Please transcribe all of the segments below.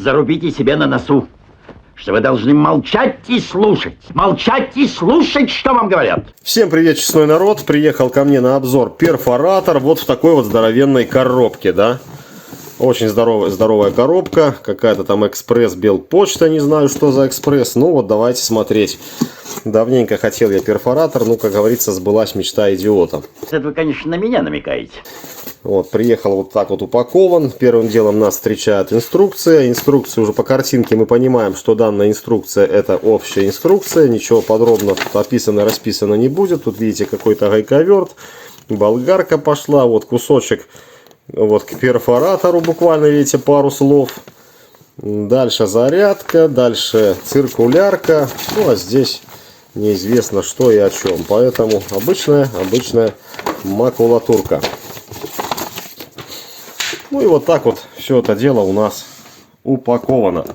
зарубите себе на носу, что вы должны молчать и слушать. Молчать и слушать, что вам говорят. Всем привет, честной народ. Приехал ко мне на обзор перфоратор вот в такой вот здоровенной коробке, да. Очень здоровая коробка. Какая-то там экспресс Белпочта, не знаю, что за экспресс. Ну вот, давайте смотреть. Давненько хотел я перфоратор, ну, как говорится, сбылась мечта идиота. Это вы, конечно, на меня намекаете. Вот, приехал вот так вот упакован. Первым делом нас встречает инструкция. Инструкция уже по картинке мы понимаем, что данная инструкция это общая инструкция. Ничего подробно тут описано, расписано не будет. Тут видите какой-то гайковерт. Болгарка пошла. Вот кусочек вот к перфоратору буквально, видите, пару слов. Дальше зарядка, дальше циркулярка. Ну а здесь неизвестно что и о чем. Поэтому обычная макулатурка. Ну и вот так вот все это дело у нас упаковано.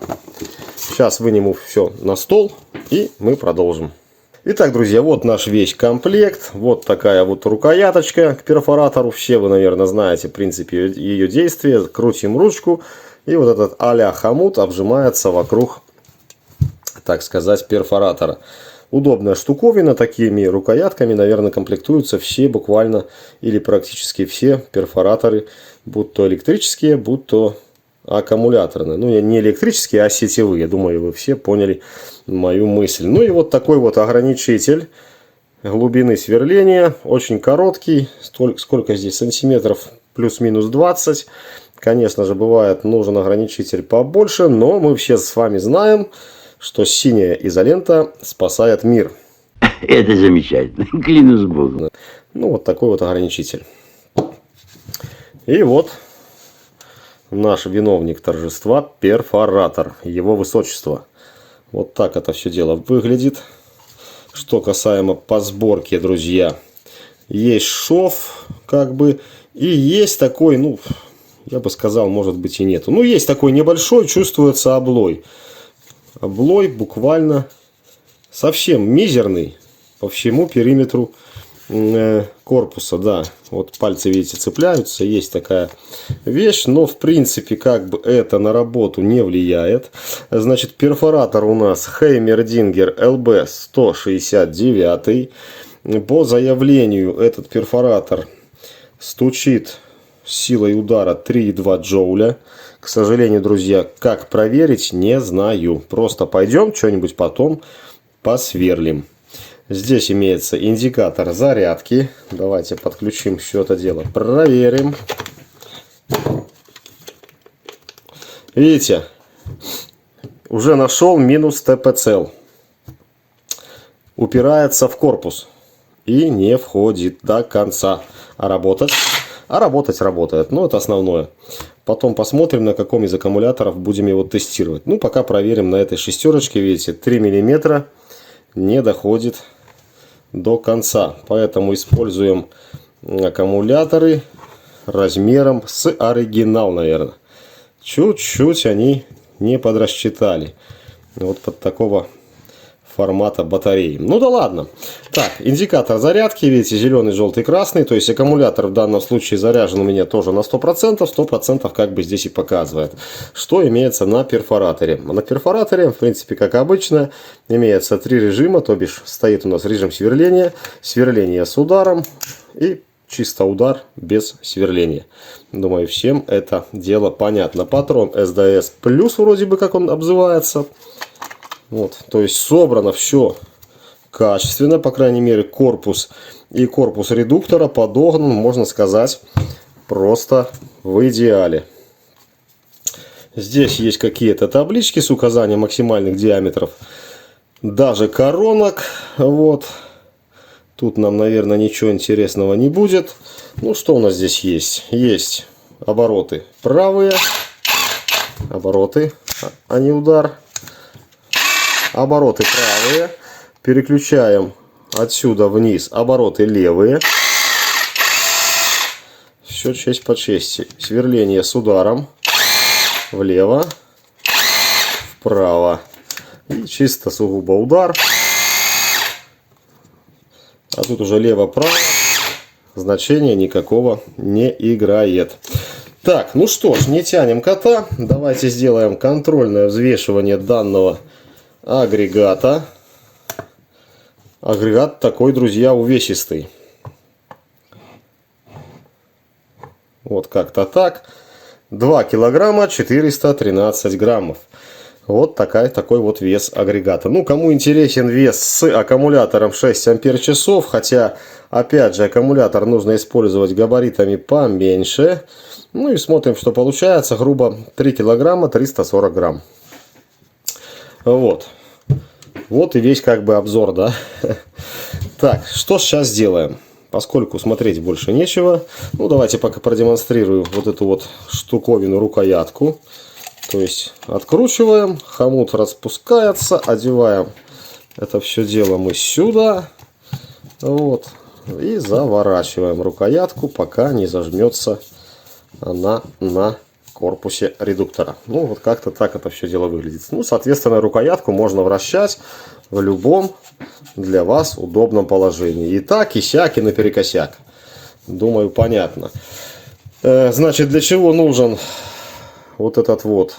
Сейчас выниму все на стол и мы продолжим. Итак, друзья, вот наш весь комплект. Вот такая вот рукояточка к перфоратору. Все вы, наверное, знаете, в принципе, ее действие. Крутим ручку. И вот этот а-ля хомут обжимается вокруг, так сказать, перфоратора. Удобная штуковина. Такими рукоятками, наверное, комплектуются все буквально или практически все перфораторы. Будь то электрические, будь то аккумуляторные. Ну, не электрические, а сетевые. Я думаю, вы все поняли мою мысль. Ну и вот такой вот ограничитель глубины сверления. Очень короткий. Сколько здесь сантиметров? Плюс-минус 20. Конечно же, бывает нужен ограничитель побольше. Но мы все с вами знаем, что синяя изолента спасает мир. Это замечательно. Клянусь Богом. Ну, вот такой вот ограничитель. И вот наш виновник торжества — перфоратор, его высочество. Вот так это все дело выглядит. Что касаемо по сборке, друзья, есть шов, как бы, и есть такой, ну, я бы сказал, может быть и нету. Ну, есть такой небольшой, чувствуется облой. Облой буквально совсем мизерный по всему периметру корпуса, да. Вот пальцы, видите, цепляются, есть такая вещь, но в принципе как бы это на работу не влияет. Значит, перфоратор у нас Heimerdinger LB169. По заявлению этот перфоратор стучит силой удара 3,2 джоуля. К сожалению, друзья, как проверить, не знаю. Просто пойдем что-нибудь потом посверлим. Здесь имеется индикатор зарядки. Давайте подключим все это дело. Проверим. Видите? Уже нашел минус ТП-цел. Упирается в корпус. И не входит до конца. А работать? А работать работает. Но это основное. Потом посмотрим, на каком из аккумуляторов будем его тестировать. Ну, пока проверим на этой шестерочке. Видите, 3 мм не доходит до конца. Поэтому используем аккумуляторы размером с оригинал, наверное. Чуть-чуть они не подрасчитали. Вот под такого формата батареи. Ну да ладно. Так, индикатор зарядки, видите, зеленый, желтый, красный. То есть аккумулятор в данном случае заряжен у меня тоже на 100%. 100% как бы здесь и показывает. Что имеется на перфораторе? На перфораторе, в принципе, как обычно, имеется 3 режима. То бишь стоит у нас режим сверления, сверление с ударом и чисто удар без сверления. Думаю, всем это дело понятно. Патрон SDS плюс, вроде бы как он обзывается. Вот, то есть собрано все качественно, по крайней мере корпус и корпус редуктора подогнан, можно сказать, просто в идеале. Здесь есть какие-то таблички с указанием максимальных диаметров, даже коронок. Вот. Тут нам, наверное, ничего интересного не будет. Ну, что у нас здесь есть? Есть обороты правые, обороты, а не удар. Обороты правые. Переключаем отсюда вниз обороты левые. Все честь по чести. Сверление с ударом. Влево. Вправо. И чисто сугубо удар. А тут уже лево-право. Значения никакого не играет. Так, ну что ж, не тянем кота. Давайте сделаем контрольное взвешивание данного агрегата. Агрегат такой, друзья, увесистый. Вот как-то так. 2 килограмма 413 граммов. Вот такой вот вес агрегата. Ну, кому интересен вес с аккумулятором 6 ампер-часов, хотя, опять же, аккумулятор нужно использовать габаритами поменьше. Ну и смотрим, что получается. Грубо 3 килограмма 340 грамм. Вот. Вот и весь как бы обзор, да. Так, что сейчас сделаем? Поскольку смотреть больше нечего, ну давайте пока продемонстрирую вот эту вот штуковину, рукоятку. То есть откручиваем, хомут распускается, одеваем это все дело мы сюда. Вот. И заворачиваем рукоятку, пока не зажмется она на корпусе редуктора. Ну вот как-то так это все дело выглядит. Ну, соответственно, рукоятку можно вращать в любом для вас удобном положении. И так, и сяк, и наперекосяк. Думаю, понятно. Значит, для чего нужен вот этот вот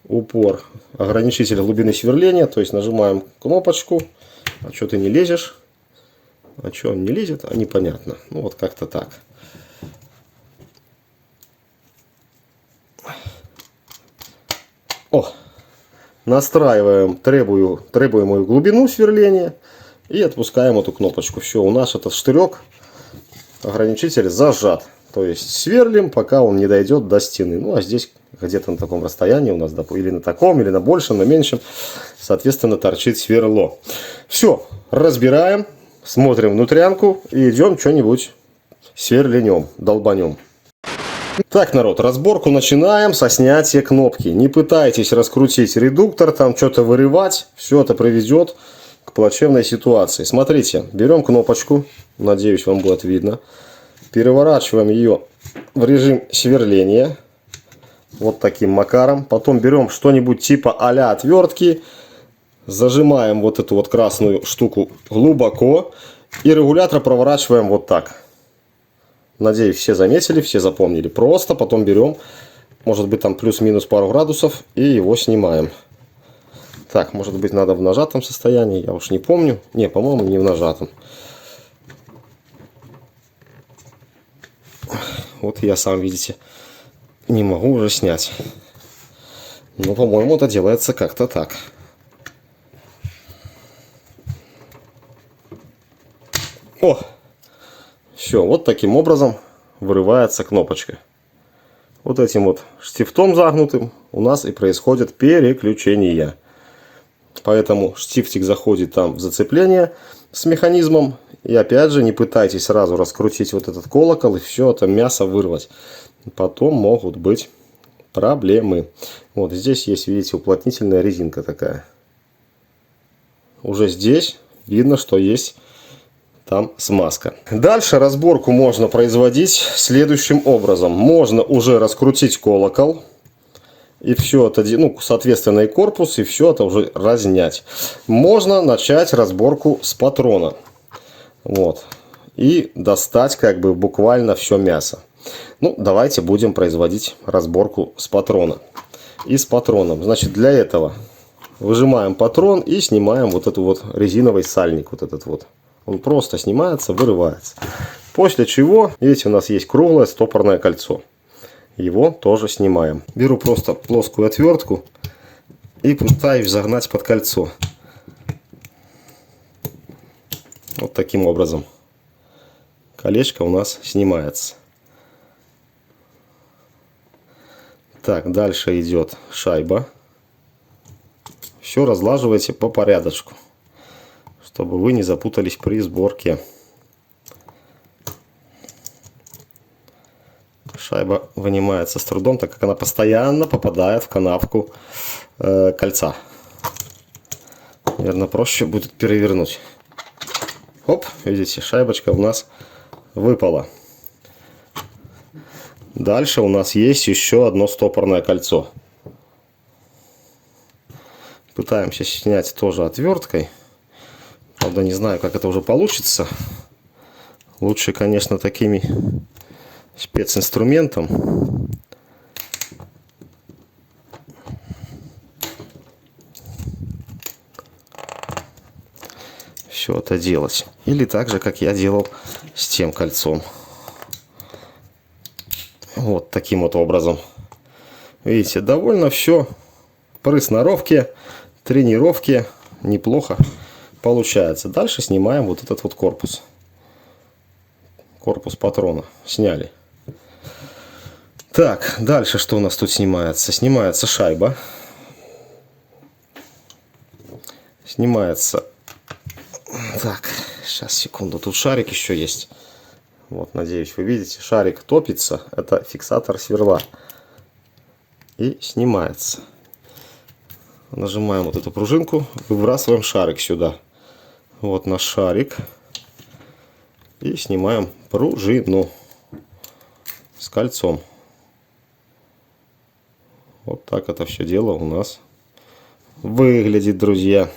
упор, ограничитель глубины сверления? То есть нажимаем кнопочку. А что ты не лезешь? А что он не лезет? А непонятно. Ну вот как-то так. О! Настраиваем требуемую глубину сверления и отпускаем эту кнопочку. Все, у нас этот штырек, ограничитель зажат. То есть сверлим, пока он не дойдет до стены. Ну а здесь где-то на таком расстоянии у нас, или на таком, или на большем, на меньшем, соответственно, торчит сверло. Все, разбираем, смотрим внутрянку и идем что-нибудь сверленем, долбанем. Так, народ, разборку начинаем со снятия кнопки. Не пытайтесь раскрутить редуктор, там что-то вырывать. Все это приведет к плачевной ситуации. Смотрите, берем кнопочку, надеюсь, вам будет видно. Переворачиваем ее в режим сверления. Вот таким макаром. Потом берем что-нибудь типа а-ля отвертки. Зажимаем вот эту вот красную штуку глубоко. И регулятор проворачиваем вот так. Надеюсь, все заметили, все запомнили. Просто потом берем, может быть, там плюс-минус пару градусов, и его снимаем. Так, может быть, надо в нажатом состоянии, я уж не помню. Не, по-моему, не в нажатом. Вот я сам, видите, не могу уже снять. Но, по-моему, это делается как-то так. О! Все, вот таким образом вырывается кнопочка. Вот этим вот штифтом загнутым у нас и происходит переключение. Поэтому штифтик заходит там в зацепление с механизмом. И опять же, не пытайтесь сразу раскрутить вот этот колокол и все это мясо вырвать. Потом могут быть проблемы. Вот здесь есть, видите, уплотнительная резинка такая. Уже здесь видно, что есть там смазка. Дальше разборку можно производить следующим образом. Можно уже раскрутить колокол. И все это, ну, соответственно, и корпус, и все это уже разнять. Можно начать разборку с патрона. Вот. И достать как бы буквально все мясо. Ну, давайте будем производить разборку с патрона. И с патроном. Значит, для этого выжимаем патрон и снимаем вот этот вот резиновый сальник. Вот этот вот. Он просто снимается, вырывается. После чего, видите, у нас есть круглое стопорное кольцо. Его тоже снимаем. Беру просто плоскую отвертку и пытаюсь загнать под кольцо. Вот таким образом. Колечко у нас снимается. Так, дальше идет шайба. Все разлаживайте по порядочку, чтобы вы не запутались при сборке. Шайба вынимается с трудом, так как она постоянно попадает в канавку кольца. Наверное, проще будет перевернуть. Оп, видите, шайбочка у нас выпала. Дальше у нас есть еще одно стопорное кольцо. Пытаемся снять тоже отверткой. Правда, не знаю, как это уже получится. Лучше, конечно, такими специнструментом. Все это делать. Или так же, как я делал с тем кольцом. Вот таким вот образом. Видите, довольно все при сноровке, тренировке неплохо получается. Дальше снимаем вот этот вот корпус. Корпус патрона. Сняли. Так, дальше что у нас тут снимается? Снимается шайба. Снимается... Так, сейчас, секунду. Тут шарик еще есть. Вот, надеюсь, вы видите. Шарик топится. Это фиксатор сверла. И снимается. Нажимаем вот эту пружинку. Выбрасываем шарик сюда. Вот наш шарик. И снимаем пружину с кольцом. Вот так это все дело у нас выглядит, друзья.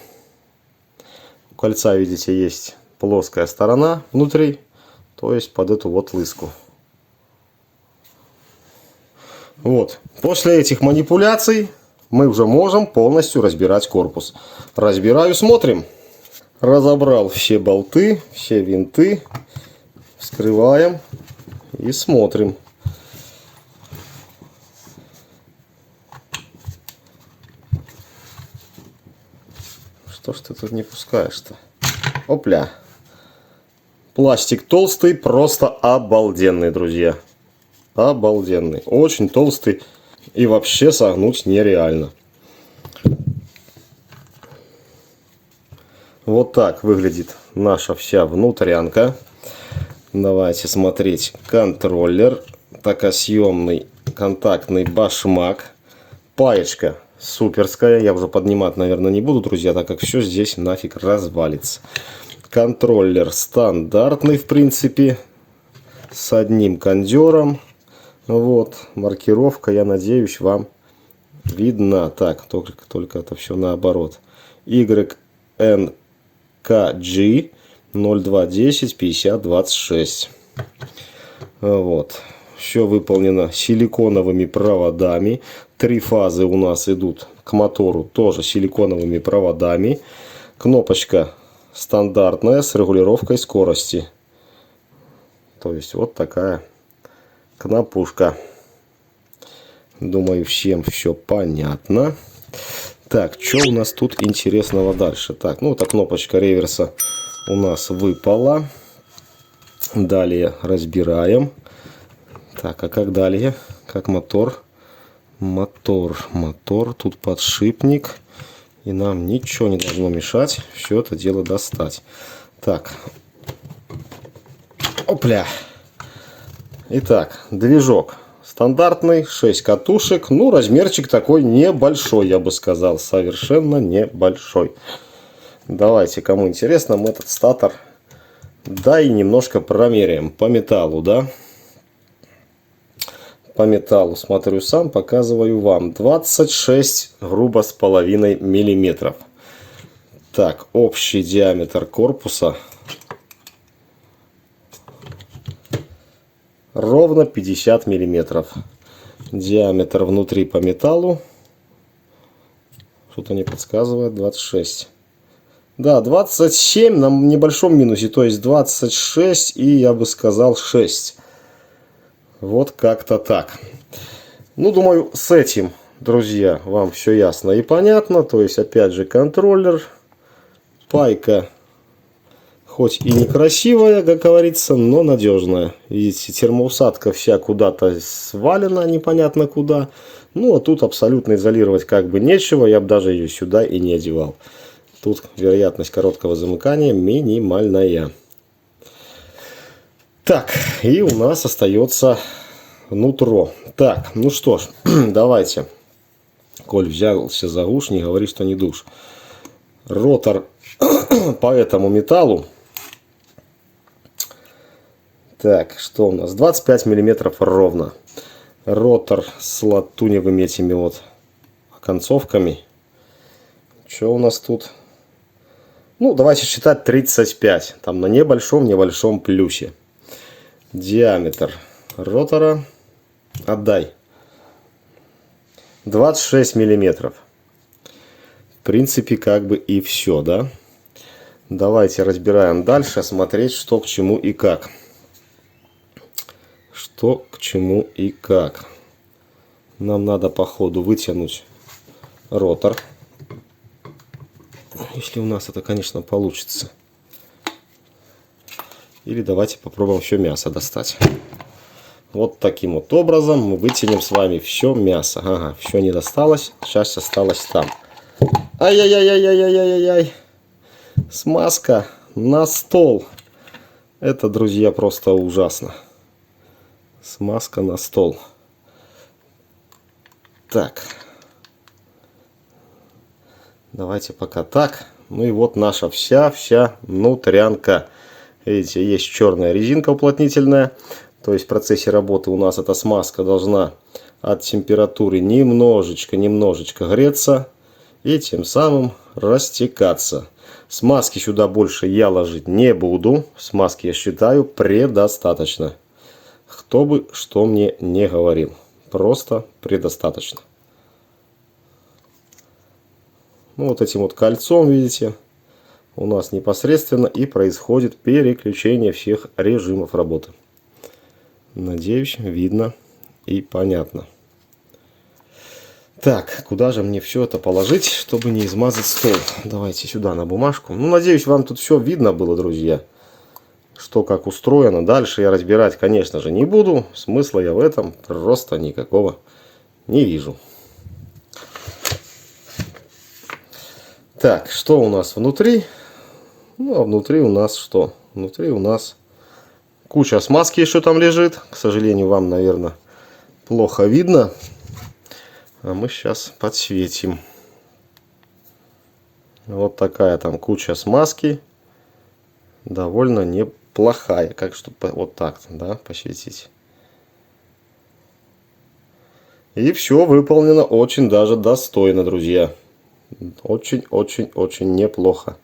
У кольца, видите, есть плоская сторона внутри, то есть под эту вот лыску. Вот. После этих манипуляций мы уже можем полностью разбирать корпус. Разбираю, смотрим. Разобрал все болты, все винты. Вскрываем и смотрим. Что ж ты тут не пускаешь-то? Опля. Пластик толстый, просто обалденный, друзья. Обалденный. Очень толстый. И вообще согнуть нереально. Вот так выглядит наша вся внутрянка. Давайте смотреть. Контроллер. Токосъемный контактный башмак. Паечка суперская. Я уже поднимать, наверное, не буду, друзья, так как все здесь нафиг развалится. Контроллер стандартный, в принципе. С одним кондером. Вот. Маркировка, я надеюсь, вам видна. Так, только это все наоборот. YNKG 0210 50 26. Вот. Все выполнено силиконовыми проводами. 3 фазы у нас идут к мотору тоже силиконовыми проводами. Кнопочка стандартная с регулировкой скорости. То есть вот такая кнопушка. Думаю, всем все понятно. Так, что у нас тут интересного дальше? Так, ну эта кнопочка реверса у нас выпала. Далее разбираем. Так, а как далее? Как мотор? Мотор. Тут подшипник. И нам ничего не должно мешать все это дело достать. Так. Опля. Итак, движок. Стандартный, 6 катушек. Ну, размерчик такой небольшой, я бы сказал. Совершенно небольшой. Давайте, кому интересно, мы этот статор, да, и немножко промеряем по металлу, да. По металлу смотрю сам, показываю вам. 26, грубо, с половиной миллиметров. Так, общий диаметр корпуса ровно 50 миллиметров. Диаметр внутри по металлу, что-то не подсказывает, 26. Да, 27 на небольшом минусе, то есть 26 и, я бы сказал, 6. Вот как-то так. Ну, думаю, с этим, друзья, вам все ясно и понятно. То есть, опять же, контроллер. Пайка, хоть и некрасивая, как говорится, но надежная. Видите, термоусадка вся куда-то свалена, непонятно куда. Ну, а тут абсолютно изолировать как бы нечего. Я бы даже ее сюда и не одевал. Тут вероятность короткого замыкания минимальная. Так, и у нас остается нутро. Так, ну что ж, давайте. Коль взялся за уж, не говори, что не душ. Ротор по этому металлу. Так, что у нас? 25 миллиметров ровно. Ротор с латуневыми этими вот концовками. Что у нас тут? Ну, давайте считать 35. Там на небольшом плюсе. Диаметр ротора. Отдай. 26 миллиметров. В принципе, как бы и все, да? Давайте разбираем дальше, смотреть, что к чему и как. Что к чему и как. Нам надо по ходу вытянуть ротор. Если у нас это, конечно, получится. Или давайте попробуем все мясо достать. Вот таким вот образом мы вытянем с вами все мясо. Ага, все не досталось, часть осталась там. Ай-яй-яй-яй-яй-яй-яй-яй. Смазка на стол. Это, друзья, просто ужасно. Смазка на стол. Так. Давайте пока так. Ну и вот наша вся внутрянка. Видите, есть черная резинка уплотнительная. То есть в процессе работы у нас эта смазка должна от температуры немножечко греться. И тем самым растекаться. Смазки сюда больше я ложить не буду. Смазки, я считаю, предостаточно. Кто бы что мне не говорил. Просто предостаточно. Ну, вот этим вот кольцом, видите, у нас непосредственно и происходит переключение всех режимов работы. Надеюсь, видно и понятно. Так, куда же мне все это положить, чтобы не измазать стол? Давайте сюда на бумажку. Ну, надеюсь, вам тут все видно было, друзья. Что как устроено. Дальше я разбирать, конечно же, не буду. Смысла я в этом просто никакого не вижу. Так, что у нас внутри? Ну, а внутри у нас что? Внутри у нас куча смазки еще там лежит. К сожалению, вам, наверное, плохо видно. А мы сейчас подсветим. Вот такая там куча смазки. Довольно неплохая. Как чтобы вот так, да, посветить. И все выполнено очень даже достойно, друзья. Очень неплохо.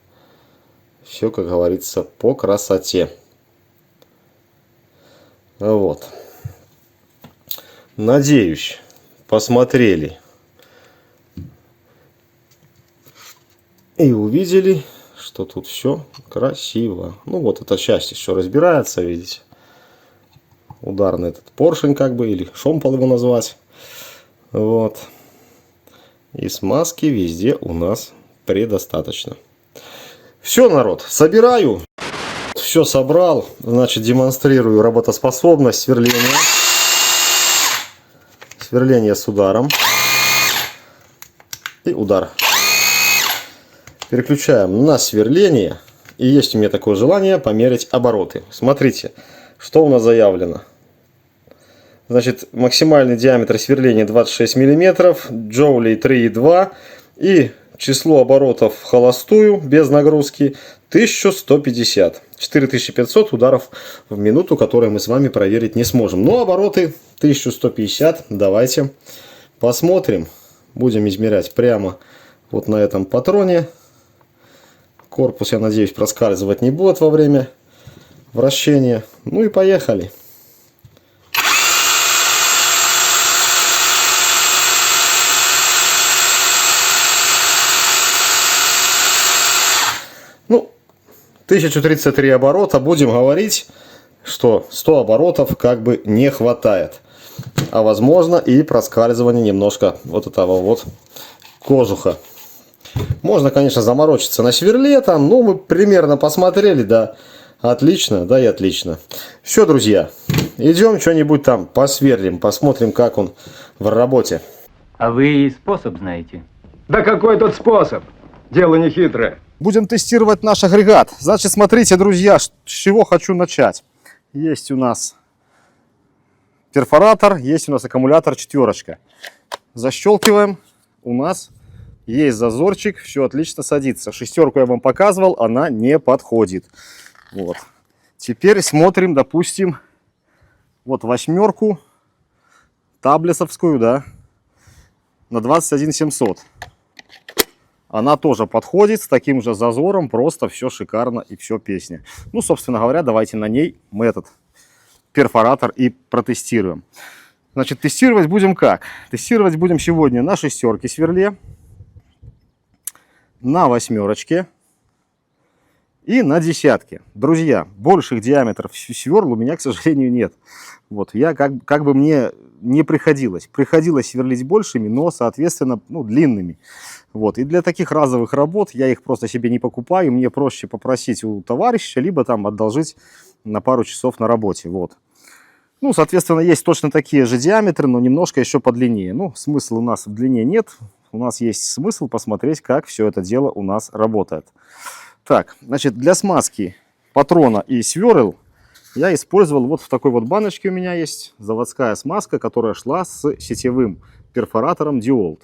Все, как говорится, по красоте. Вот. Надеюсь, посмотрели и увидели, что тут все красиво. Ну вот эта часть еще разбирается, видите. Ударный этот поршень, как бы, или шомпол его назвать. Вот. И смазки везде у нас предостаточно. Все, народ, собираю. Все собрал. Значит, демонстрирую работоспособность сверления. Сверление с ударом. И удар. Переключаем на сверление. И есть у меня такое желание померить обороты. Смотрите, что у нас заявлено. Значит, максимальный диаметр сверления 26 мм, джоулей 3,2 и число оборотов в холостую без нагрузки 1150. 4500 ударов в минуту, которые мы с вами проверить не сможем. Но обороты 1150. Давайте посмотрим. Будем измерять прямо вот на этом патроне. Корпус, я надеюсь, проскальзывать не будет во время вращения. Ну и поехали. Ну, 1033 оборота. Будем говорить, что 100 оборотов как бы не хватает. А возможно и проскальзывание немножко вот этого вот кожуха. Можно, конечно, заморочиться на сверле там. Ну, мы примерно посмотрели, да. Отлично, да и отлично. Все, друзья. Идем что-нибудь там посверлим. Посмотрим, как он в работе. А вы способ знаете? Да какой тут способ? Дело не хитрое. Будем тестировать наш агрегат. Значит, смотрите, друзья, с чего хочу начать. Есть у нас перфоратор, есть у нас аккумулятор четверочка. Защелкиваем. У нас есть зазорчик, все отлично садится. Шестерку я вам показывал, она не подходит. Вот. Теперь смотрим, допустим, вот восьмерку таблесовскую, да, на 21700. Она тоже подходит с таким же зазором, просто все шикарно и все песня. Ну, собственно говоря, давайте на ней мы этот перфоратор и протестируем. Значит, тестировать будем как? Тестировать будем сегодня на 6 сверле, на 8 и на 10. Друзья, больших диаметров сверл у меня, к сожалению, нет. Вот, я как бы мне не приходилось. Приходилось сверлить большими, но, соответственно, длинными. Вот, и для таких разовых работ я их просто себе не покупаю. Мне проще попросить у товарища, либо там одолжить на пару часов на работе. Вот. Ну, соответственно, есть точно такие же диаметры, но немножко еще подлиннее. Ну, смысла у нас в длине нет. У нас есть смысл посмотреть, как все это дело у нас работает. Так, значит, для смазки патрона и сверл я использовал вот в такой вот баночке у меня есть заводская смазка, которая шла с сетевым перфоратором DeWalt.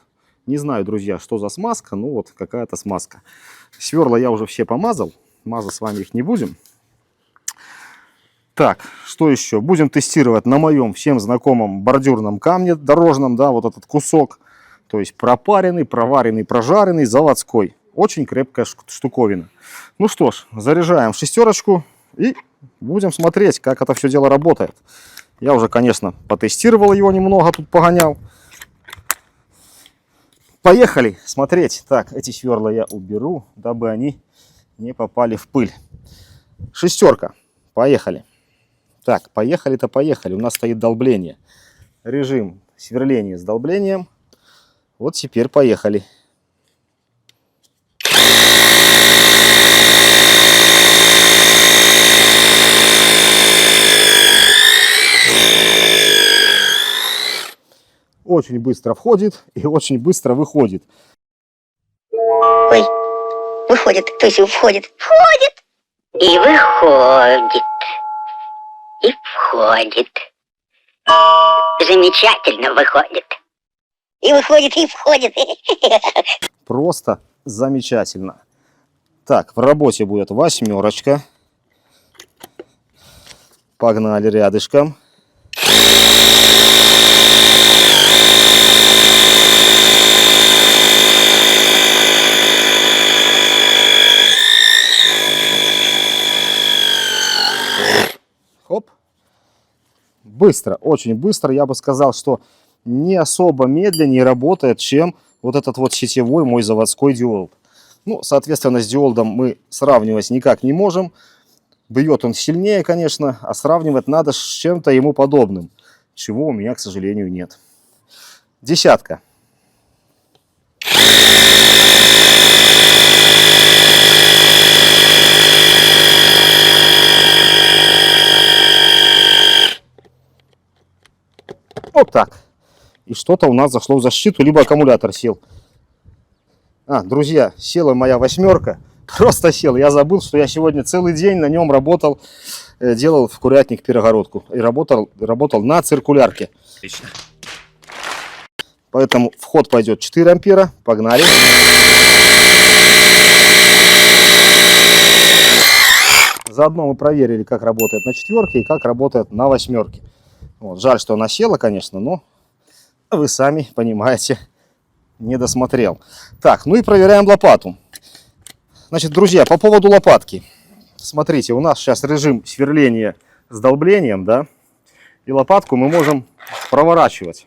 Не знаю, друзья, что за смазка, ну вот какая-то смазка. Сверла я уже все помазал, мазать с вами их не будем. Так, что еще? Будем тестировать на моем всем знакомом бордюрном камне дорожном, да, вот этот кусок. То есть пропаренный, проваренный, прожаренный, заводской. Очень крепкая штуковина. Ну что ж, заряжаем 6 и будем смотреть, как это все дело работает. Я уже, конечно, потестировал его немного, тут погонял. Поехали смотреть. Так, эти сверла я уберу, дабы они не попали в пыль. 6. Поехали. Так, поехали-то поехали. У нас стоит долбление. Режим сверления с долблением. Вот теперь поехали. Очень быстро входит и очень быстро выходит. Ой, выходит, то есть входит. Входит и выходит. И входит. Замечательно выходит. И выходит, и входит. Просто замечательно. Так, в работе будет 8. Погнали рядышком. Хоп. Быстро, очень быстро. Я бы сказал, что не особо медленнее работает, чем вот этот вот сетевой мой заводской DeWalt. Ну, соответственно, с DeWalt мы сравнивать никак не можем. Бьет он сильнее, конечно, а сравнивать надо с чем-то ему подобным, чего у меня, к сожалению, нет. 10. Вот так. И что-то у нас зашло в защиту, либо аккумулятор сел. Друзья, села моя 8. Просто сел. Я забыл, что я сегодня целый день на нем работал, делал в курятник перегородку. И работал на циркулярке. Отлично. Поэтому вход пойдет 4 ампера. Погнали. Заодно мы проверили, как работает на 4 и как работает на 8. Вот. Жаль, что она села, конечно, но вы сами понимаете, не досмотрел. Так, ну и проверяем лопату. Значит, друзья, по поводу лопатки. Смотрите, у нас сейчас режим сверления с долблением, да, и лопатку мы можем проворачивать.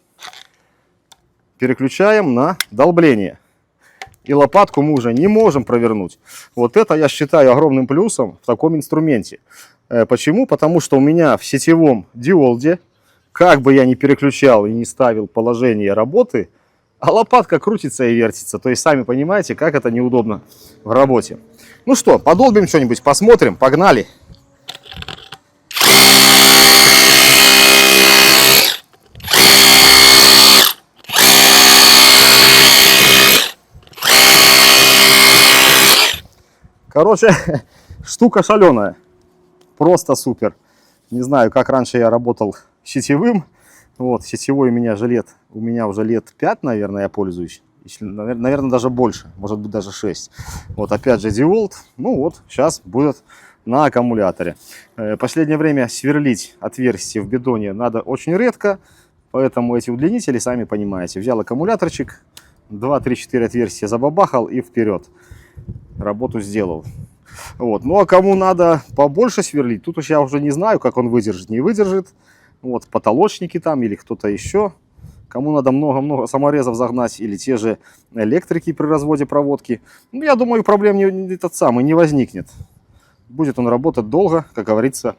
Переключаем на долбление. И лопатку мы уже не можем провернуть. Вот это я считаю огромным плюсом в таком инструменте. Почему? Потому что у меня в сетевом DeWalt, как бы я ни переключал и не ставил положение работы, а лопатка крутится и вертится. То есть, сами понимаете, как это неудобно в работе. Ну что, подолбим что-нибудь, посмотрим, погнали. Короче, штука шаленая. Просто супер. Не знаю, как раньше я работал сетевым. Вот, сетевой у меня уже лет 5, наверное, я пользуюсь. Наверное, даже больше, может быть, даже 6. Вот, опять же, DeWalt. Ну вот, сейчас будет на аккумуляторе. Последнее время сверлить отверстие в бидоне надо очень редко. Поэтому эти удлинители, сами понимаете. Взял аккумуляторчик, 2, 3, 4 отверстия забабахал и вперед. Работу сделал. Вот. Ну, а кому надо побольше сверлить, тут уж я уже не знаю, как он выдержит, не выдержит. Вот, потолочники там или кто-то еще. Кому надо много-много саморезов загнать или те же электрики при разводе проводки. Ну, я думаю, проблем не возникнет. Будет он работать долго, как говорится,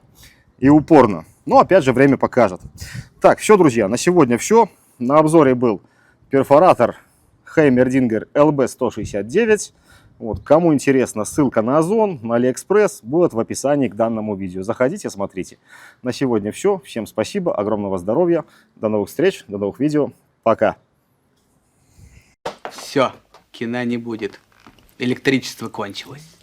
и упорно. Но, опять же, время покажет. Так, все, друзья, на сегодня все. На обзоре был перфоратор Heimerdinger LB169. Вот, кому интересно, ссылка на Озон, на Алиэкспресс будет в описании к данному видео. Заходите, смотрите. На сегодня все. Всем спасибо, огромного здоровья. До новых встреч, до новых видео. Пока. Все, кино не будет. Электричество кончилось.